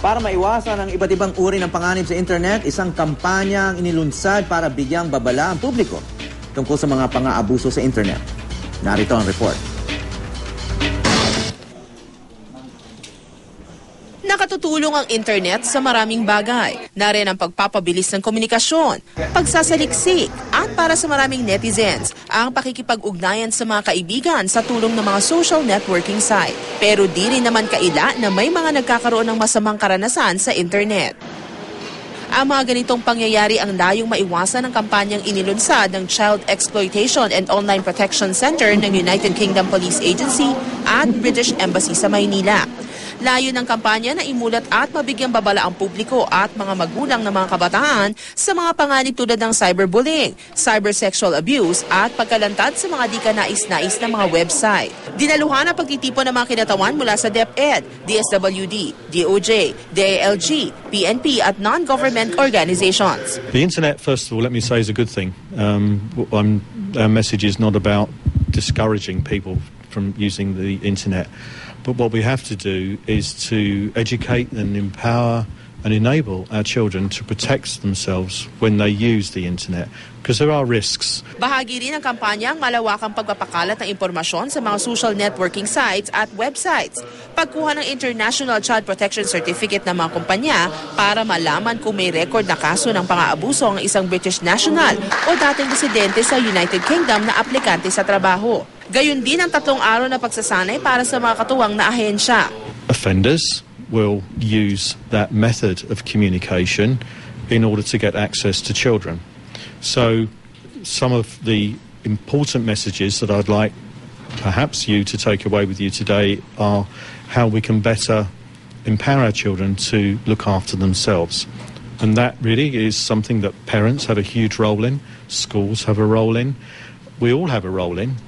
Para maiwasan ang iba't ibang uri ng panganib sa internet, isang kampanya ang inilunsad para bigyang babala ang publiko tungkol sa mga pang-aabuso sa internet. Narito ang report. Nakatutulong ang internet sa maraming bagay. Narin ang pagpapabilis ng komunikasyon, pagsasaliksik, at para sa maraming netizens, ang pakikipag-ugnayan sa mga kaibigan sa tulong ng mga social networking site. Pero di rin naman kaila na may mga nagkakaroon ng masamang karanasan sa internet. Ang mga ganitong pangyayari ang dayong maiwasan ng kampanyang inilunsad ng Child Exploitation and Online Protection Center ng United Kingdom Police Agency at British Embassy sa Maynila. Layo ng kampanya na imulat at mabigyang babala ang publiko at mga magulang ng mga kabataan sa mga panganib tulad ng cyberbullying, cybersexual abuse at pagkalantad sa mga di kanais-nais na mga website. Dinaluhan ang pagtitipon ng mga kinatawan mula sa DepEd, DSWD, DOJ, DILG, PNP at non-government organizations. The internet, first of all, let me say, is a good thing. Our message is not about discouraging people from using the internet. But what we have to do is to educate and empower and enable our children to protect themselves when they use the internet, because there are risks. Bahagi rin ng kampanya ang malawakang pagpapakalat ng impormasyon sa mga social networking sites at websites. Pagkuha ng International Child Protection Certificate ng mga kumpanya para malaman kung may record na kaso ng pang-aabuso ang isang British national o dating residente sa United Kingdom na aplikante sa trabaho. Gayon din ang 3 araw na pagsasanay para sa mga katuwang na ahensya. Offenders will use that method of communication in order to get access to children. So some of the important messages that I'd like perhaps you to take away with you today are how we can better empower our children to look after themselves. And that really is something that parents have a huge role in, schools have a role in, we all have a role in.